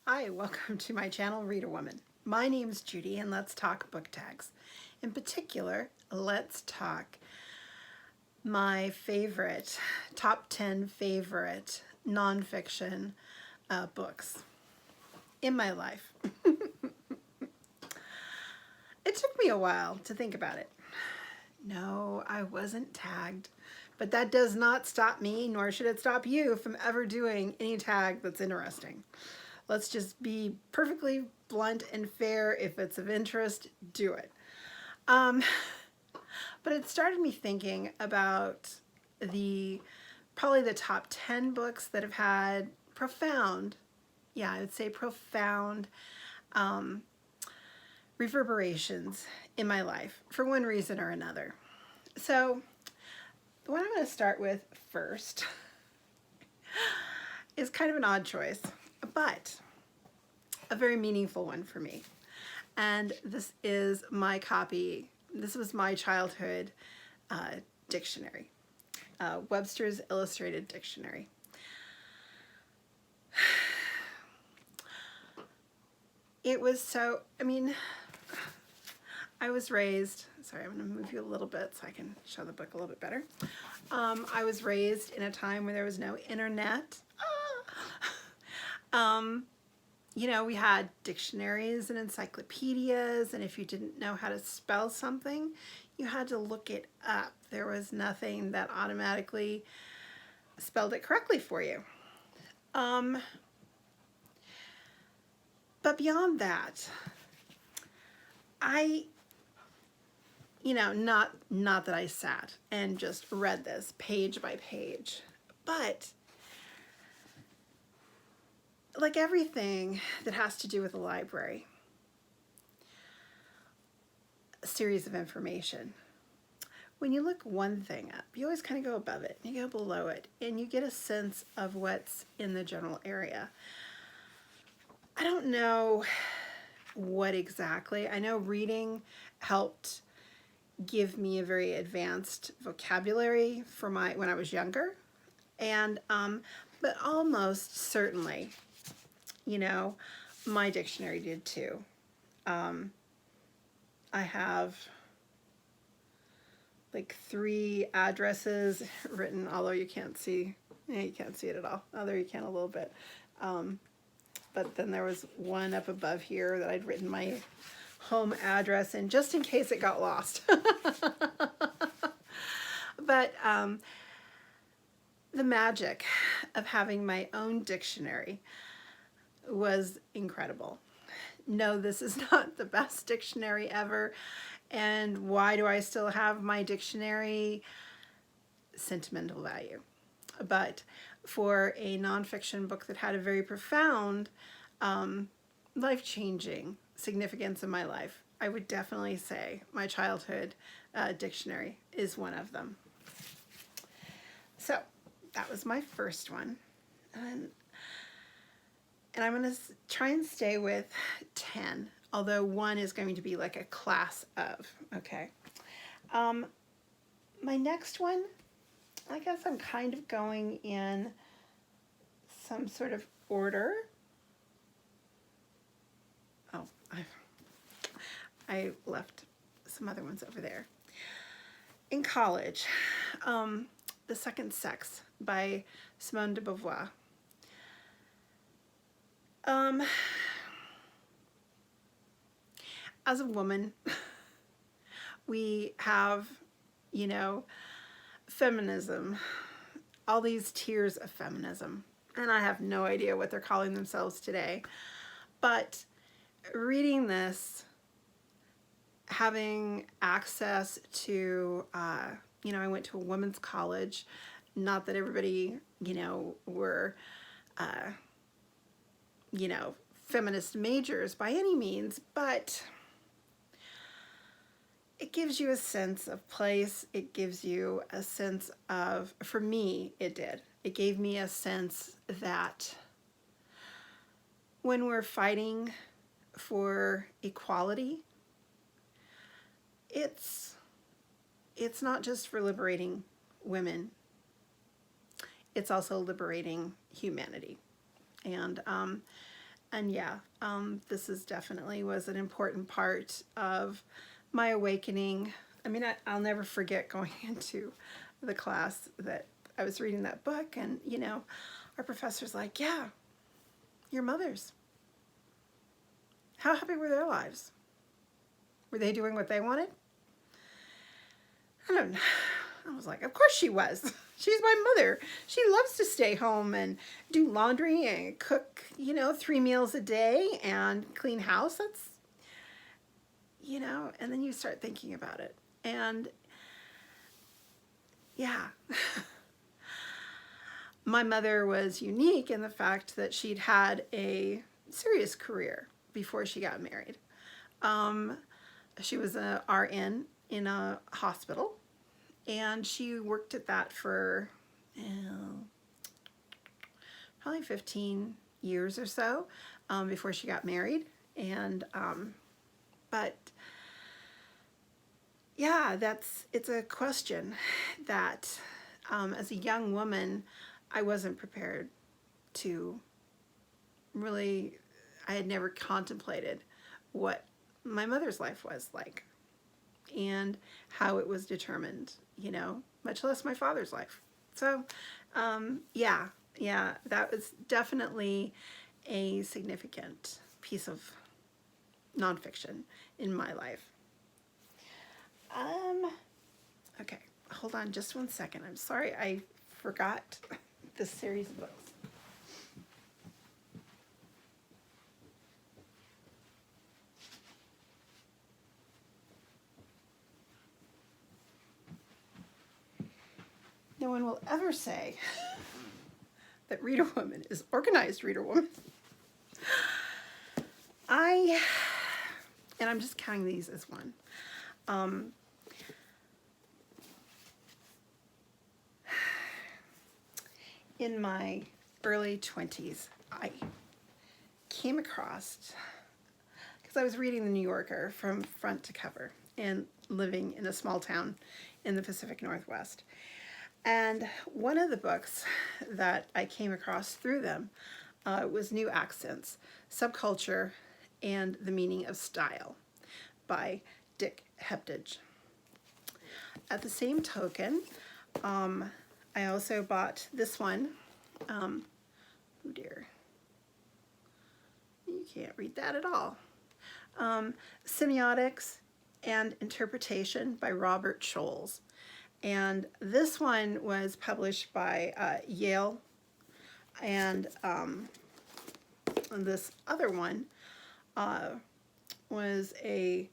Hi, welcome to my channel, Read a Woman. My name's Judy and let's talk book tags. In particular, let's talk my favorite, top 10 favorite nonfiction books in my life. It took me a while to think about it. No, I wasn't tagged, but that does not stop me, nor should it stop you from ever doing any tag that's interesting. Let's just be perfectly blunt and fair. If it's of interest, do it. But it started me thinking about probably the top 10 books that have had profound, I would say profound reverberations in my life for one reason or another. So the one I'm going to start with first is kind of an odd choice, but a very meaningful one for me. And this is my copy. This was my childhood dictionary, Webster's Illustrated Dictionary. It was so, I was raised, sorry, I'm going to move you a little bit so I can show the book a little bit better. I was raised in a time where there was no internet. You know, we had dictionaries and encyclopedias, and if you didn't know how to spell something, you had to look it up. There was nothing that automatically spelled it correctly for you. But beyond that, not that I sat and just read this page by page, but like everything that has to do with a library, a series of information. When you look one thing up, you always kind of go above it, and you go below it, and you get a sense of what's in the general area. I don't know what exactly. I know reading helped give me a very advanced vocabulary for when I was younger, and but almost certainly, my dictionary did too. I have like 3 addresses written, although you can't see it at all. Oh, there you can a little bit. But then there was one up above here that I'd written my home address in just in case it got lost. But the magic of having my own dictionary was incredible. No, this is not the best dictionary ever. And why do I still have my dictionary? Sentimental value. But for a nonfiction book that had a very profound, life-changing significance in my life, I would definitely say my childhood dictionary is one of them. So that was my first one. And I'm going to try and stay with 10, although one is going to be like a class of, okay? My next one, I guess I'm kind of going in some sort of order. Oh, I left some other ones over there. In college, The Second Sex by Simone de Beauvoir. As a woman, we have, feminism, all these tiers of feminism, and I have no idea what they're calling themselves today. But reading this, having access to, I went to a women's college, not that everybody, were, feminist majors by any means, but it gives you a sense of place. It gives you a sense of, for me, it did. It gave me a sense that when we're fighting for equality, it's not just for liberating women. It's also liberating humanity. And And yeah, this is definitely was an important part of my awakening. I mean, I'll never forget going into the class that I was reading that book, and you know, our professor's like, yeah, your mothers. How happy were their lives? Were they doing what they wanted? I don't know. I was like, of course she was. She's my mother. She loves to stay home and do laundry and cook, you know, 3 meals a day and clean house. That's, you know, and then you start thinking about it. And yeah, my mother was unique in the fact that she'd had a serious career before she got married. She was a RN in a hospital, and she worked at that for probably 15 years or so before she got married. And but yeah, it's a question that as a young woman, I wasn't prepared to really, I had never contemplated what my mother's life was like and how it was determined, you know, much less my father's life. So yeah, that was definitely a significant piece of nonfiction in my life. Okay, hold on just 1 second. I'm sorry I forgot this series of books. No one will ever say that Reader Woman is organized Reader Woman. And I'm just counting these as one. In my early 20s, I came across, because I was reading the New Yorker from front to cover and living in a small town in the Pacific Northwest. And one of the books that I came across through them was New Accents, Subculture, and the Meaning of Style by Dick Hebdige. At the same token, I also bought this one. Oh dear. You can't read that at all. Semiotics and Interpretation by Robert Scholes. And this one was published by Yale. And this other one was a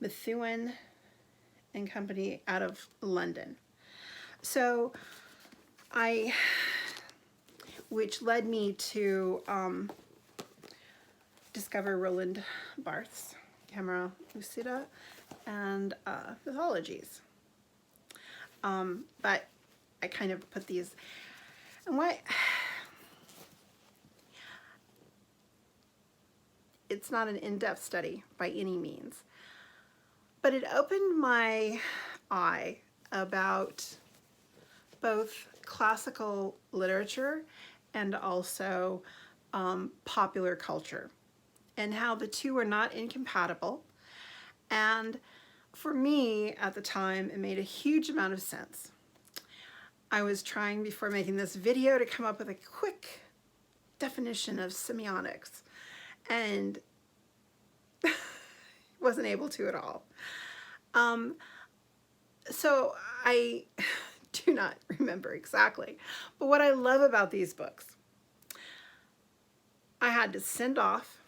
Methuen and Company out of London. So which led me to discover Roland Barthes' Camera Lucida and mythologies. But I kind of put these, and why, it's not an in-depth study by any means, but it opened my eye about both classical literature and also popular culture, and how the two are not incompatible. And for me at the time, it made a huge amount of sense. I was trying before making this video to come up with a quick definition of semiotics, and wasn't able to at all. So I do not remember exactly. But what I love about these books, I had to send off.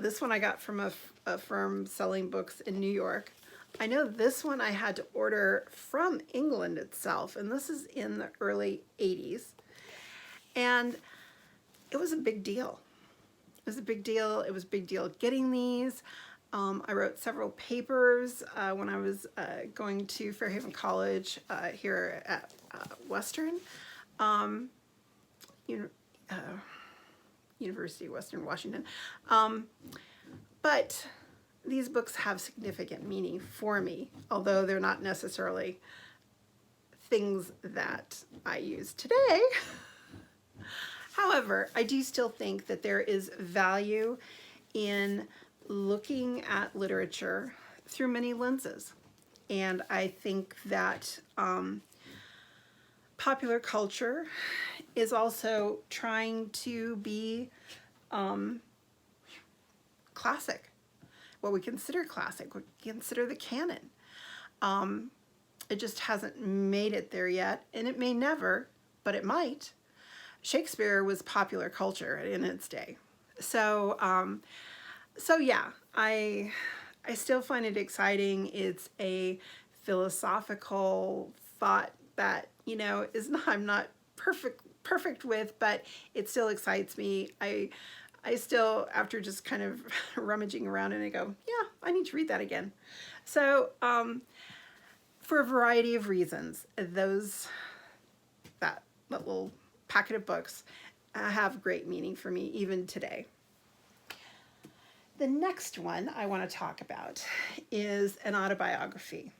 This one I got from a firm selling books in New York. I know this one I had to order from England itself, and this is in the early 80s. And it was a big deal. It was a big deal. It was a big deal getting these. I wrote several papers when I was going to Fairhaven College here at Western, University of Western Washington. But these books have significant meaning for me, although they're not necessarily things that I use today. However, I do still think that there is value in looking at literature through many lenses. And I think that popular culture is also trying to be classic, what we consider classic, what we consider the canon. It just hasn't made it there yet, and it may never, but it might. Shakespeare was popular culture in its day. So, so yeah, I still find it exciting. It's a philosophical thought that, you know, I'm not perfect with, but it still excites me. I still, after just kind of rummaging around, and I go, yeah, I need to read that again. So, for a variety of reasons, that little packet of books have great meaning for me even today. The next one I want to talk about is an autobiography,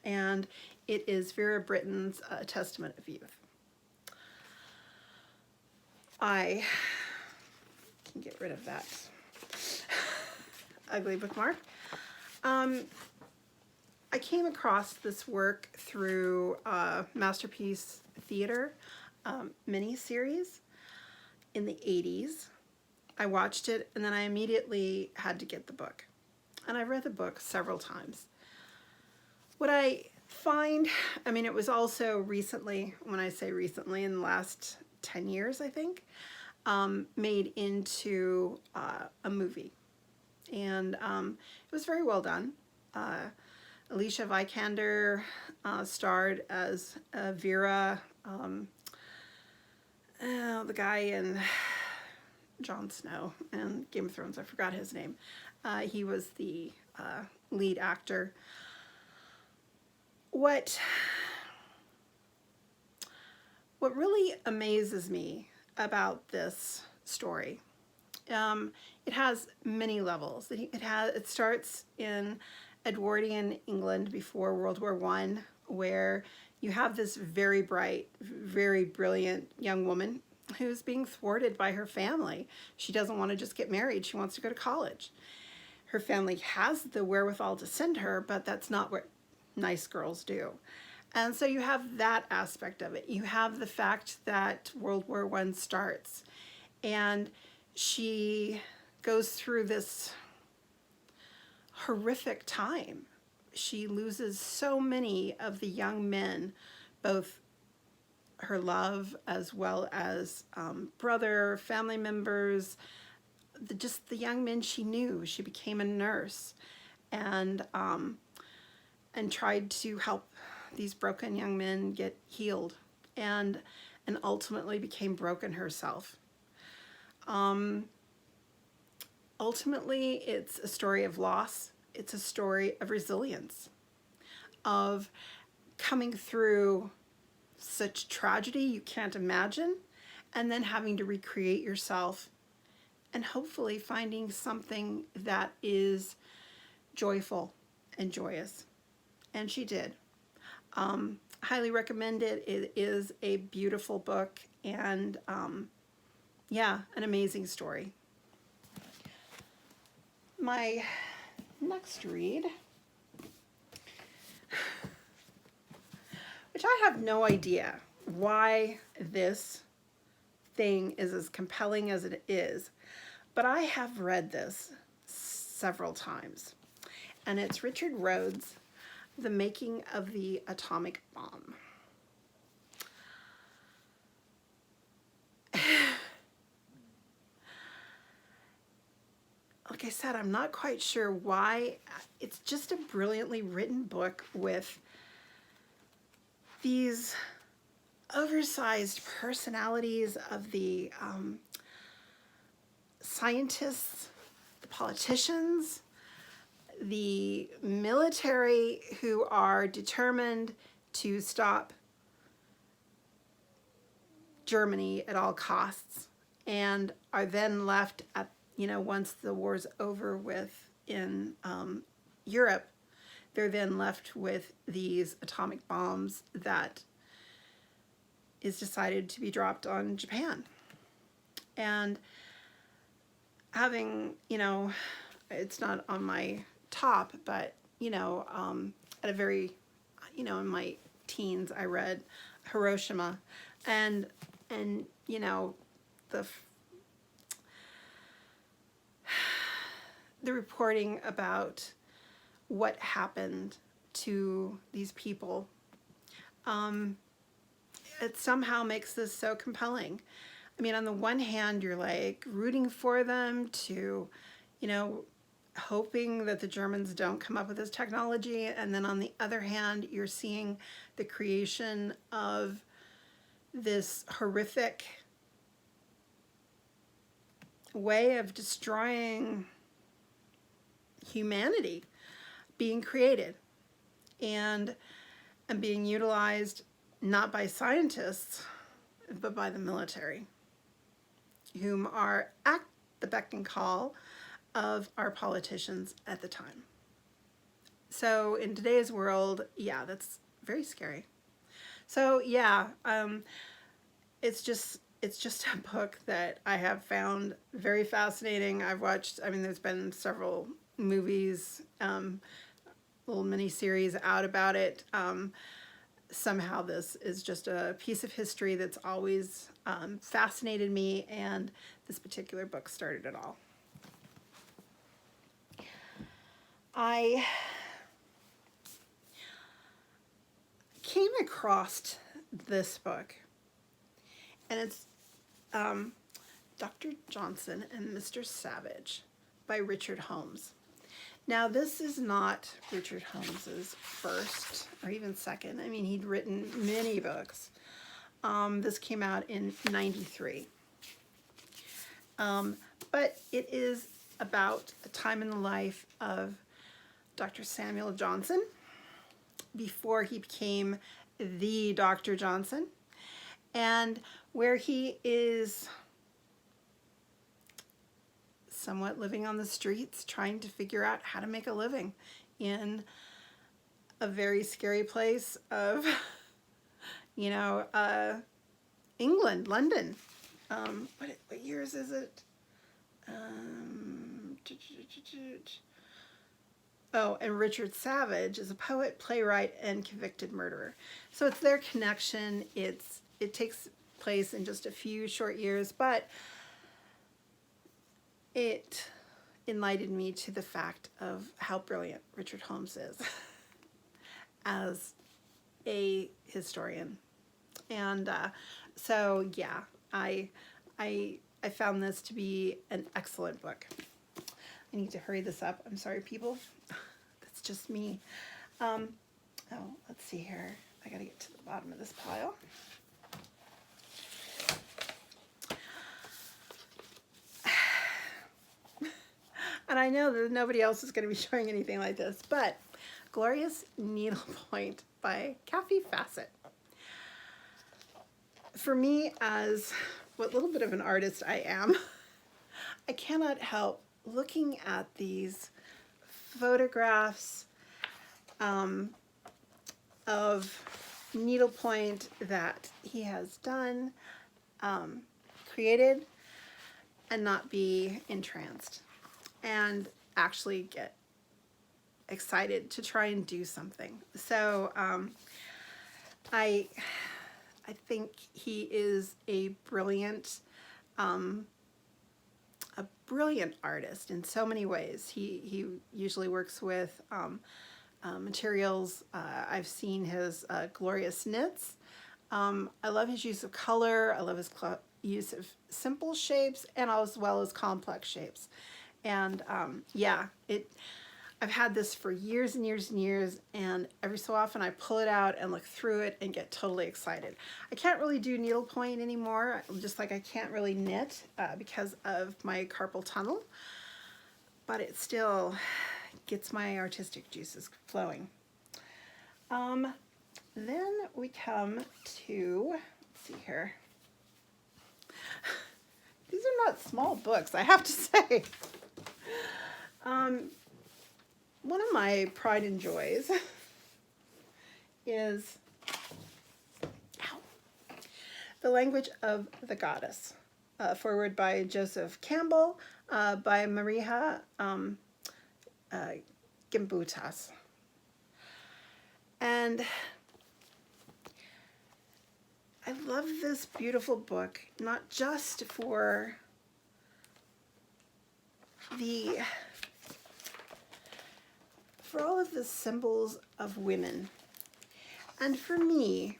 and it is Vera Brittain's Testament of Youth. I can get rid of that ugly bookmark. I came across this work through Masterpiece Theater miniseries in the 80s. I watched it, and then I immediately had to get the book. And I read the book several times. What I find, I mean, it was also recently, when I say recently, in the last 10 years, I think, made into a movie. And it was very well done. Alicia Vikander starred as Vera, the guy in Jon Snow and Game of Thrones, I forgot his name. He was the lead actor. What really amazes me about this story, it has many levels. It starts in Edwardian England before World War I, where you have this very bright, very brilliant young woman who's being thwarted by her family. She doesn't want to just get married. She wants to go to college. Her family has the wherewithal to send her, but that's not what nice girls do. And so you have that aspect of it. You have the fact that World War I starts, and she goes through this horrific time. She loses so many of the young men, both her love as well as brother, family members, just the young men she knew. She became a nurse and tried to help these broken young men get healed, and ultimately became broken herself. Ultimately, it's a story of loss. It's a story of resilience, of coming through such tragedy you can't imagine, and then having to recreate yourself, and hopefully finding something that is joyful and joyous. And she did. Highly recommend it. It is a beautiful book, and yeah, an amazing story. My next read, which I have no idea why this thing is as compelling as it is, but I have read this several times, and it's Richard Rhodes, The Making of the Atomic Bomb. Like I said, I'm not quite sure why. It's just a brilliantly written book with these oversized personalities of the scientists, the politicians, the military, who are determined to stop Germany at all costs, and are then left at, once the war's over with in Europe, they're then left with these atomic bombs that is decided to be dropped on Japan. And having, you know, it's not on my top, but, you know, at a very, you know, in my teens, I read Hiroshima, and you know, the reporting about what happened to these people, it somehow makes this so compelling. I mean, on the one hand, you're like rooting for them to, you know, hoping that the Germans don't come up with this technology. And then on the other hand, you're seeing the creation of this horrific way of destroying humanity being created and being utilized not by scientists, but by the military, whom are at the beck and call of our politicians at the time. So in today's world, yeah, that's very scary. So yeah, it's just a book that I have found very fascinating. I've watched, I mean, there's been several movies, little mini series out about it. Somehow this is just a piece of history that's always fascinated me, and this particular book started it all. I came across this book, and it's Dr. Johnson and Mr. Savage by Richard Holmes. Now, this is not Richard Holmes's first or even second. I mean, he'd written many books. This came out in '93. But it is about a time in the life of Dr. Samuel Johnson before he became the Dr. Johnson, and where he is somewhat living on the streets, trying to figure out how to make a living in a very scary place of, you know, England, London. What years is it? Oh, and Richard Savage is a poet, playwright, and convicted murderer. So it's their connection. It takes place in just a few short years, but it enlightened me to the fact of how brilliant Richard Holmes is as a historian. And so, yeah, I found this to be an excellent book. I need to hurry this up. I'm sorry, people. That's just me. Oh, let's see here. I gotta get to the bottom of this pile. And I know that nobody else is going to be showing anything like this, but Glorious Needlepoint by Kaffe Fassett. For me, as what little bit of an artist I am, I cannot help looking at these photographs of needlepoint that he has done, created, and not be entranced, and actually get excited to try and do something. So I think he is a brilliant artist in so many ways. He usually works with materials. I've seen his glorious knits. I love his use of color. I love his use of simple shapes and as well as complex shapes. And yeah, I've had this for years and years and years, and every so often I pull it out and look through it and get totally excited. I can't really do needlepoint anymore, just like I can't really knit because of my carpal tunnel, but it still gets my artistic juices flowing. Then we come to, let's see here. These are not small books, I have to say. One of my pride and joys is The Language of the Goddess foreword by Joseph Campbell, by Marija Gimbutas. And I love this beautiful book, not just for all of the symbols of women. And for me,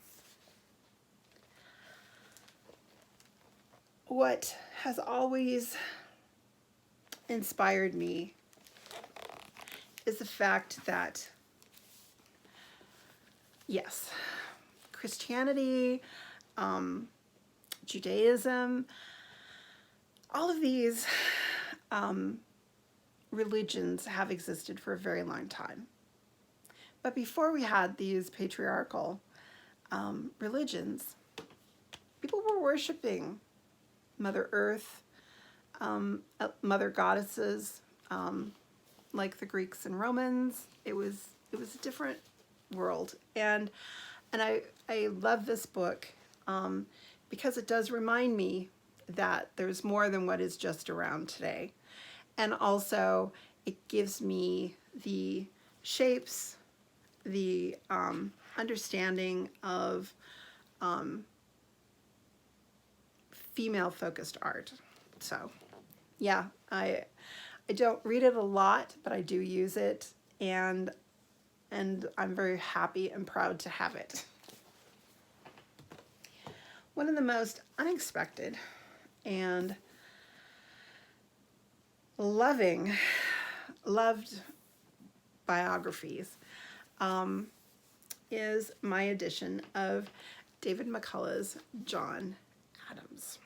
what has always inspired me is the fact that, yes, Christianity, Judaism, all of these religions have existed for a very long time. But before we had these patriarchal religions, people were worshiping Mother Earth, mother goddesses, like the Greeks and Romans. It was a different world, and I love this book because it does remind me that there's more than what is just around today, and also it gives me the shapes, the understanding of female-focused art. So, yeah, I don't read it a lot, but I do use it, and I'm very happy and proud to have it. One of the most unexpected and loved biographies is my edition of David McCullough's John Adams.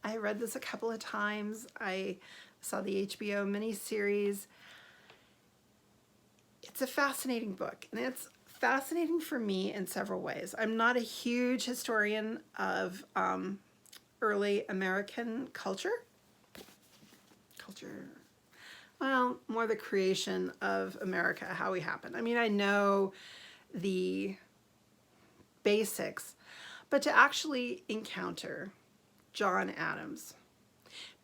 I read this a couple of times. I saw the HBO miniseries. It's a fascinating book, and it's fascinating for me in several ways. I'm not a huge historian of early American culture. Well, more the creation of America, how we happened. I mean, I know the basics, but to actually encounter John Adams,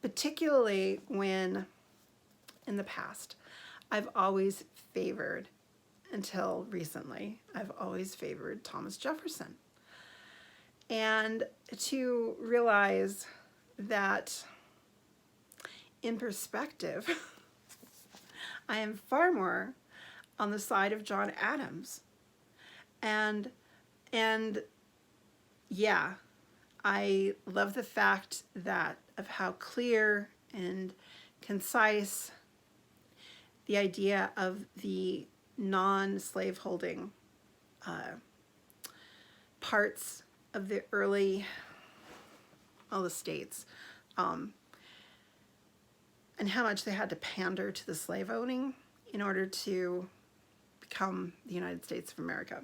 particularly when in the past, I've always favored, until recently, I've always favored Thomas Jefferson. And to realize that in perspective, I am far more on the side of John Adams. And yeah, I love the fact that of how clear and concise the idea of the non-slaveholding parts of the early, all the states, and how much they had to pander to the slave owning in order to become the United States of America.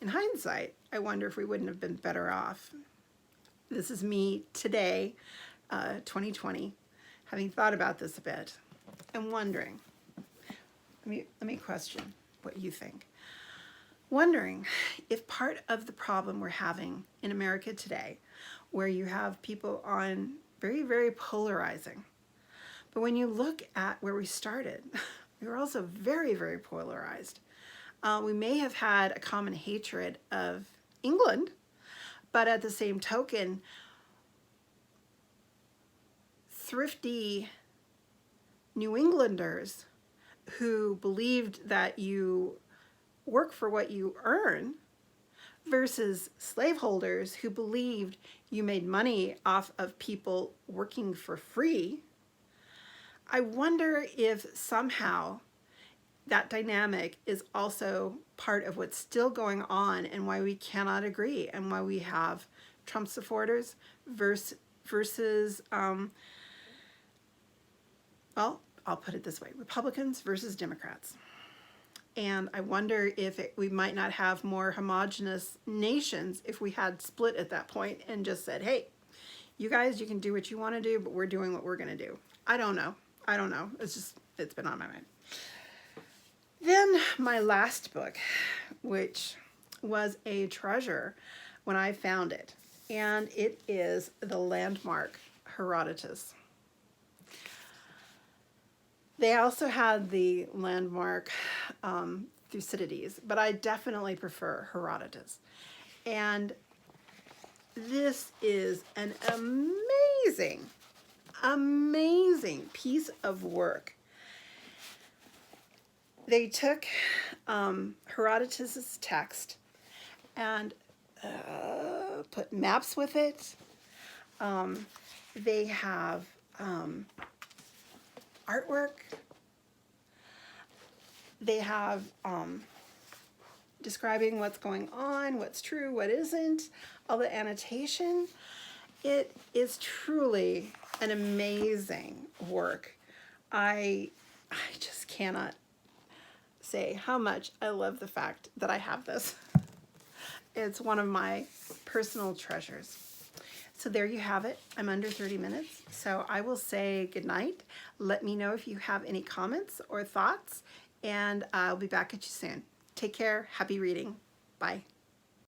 In hindsight, I wonder if we wouldn't have been better off. This is me today, 2020, having thought about this a bit and wondering, let me question what you think. Wondering if part of the problem we're having in America today, where you have people on very, very polarizing, but when you look at where we started, we were also very, very polarized. We may have had a common hatred of England, but at the same token, thrifty New Englanders who believed that you work for what you earn versus slaveholders who believed you made money off of people working for free. I wonder if somehow that dynamic is also part of what's still going on and why we cannot agree, and why we have Trump supporters versus well, I'll put it this way, Republicans versus Democrats. And I wonder if we might not have more homogenous nations if we had split at that point and just said, hey, you guys, you can do what you want to do, but we're doing what we're going to do. I don't know. It's been on my mind. Then my last book, which was a treasure when I found it, and it is the landmark Herodotus. They also had the landmark Thucydides, but I definitely prefer Herodotus. And this is an amazing, amazing piece of work. They took Herodotus's text and put maps with it. They have artwork. They have describing what's going on, what's true, what isn't, all the annotation. It is truly an amazing work. I just cannot say how much I love the fact that I have this. It's one of my personal treasures. So there you have it. I'm under 30 minutes, so I will say goodnight. Let me know if you have any comments or thoughts, and I'll be back at you soon. Take care. Happy reading. Bye.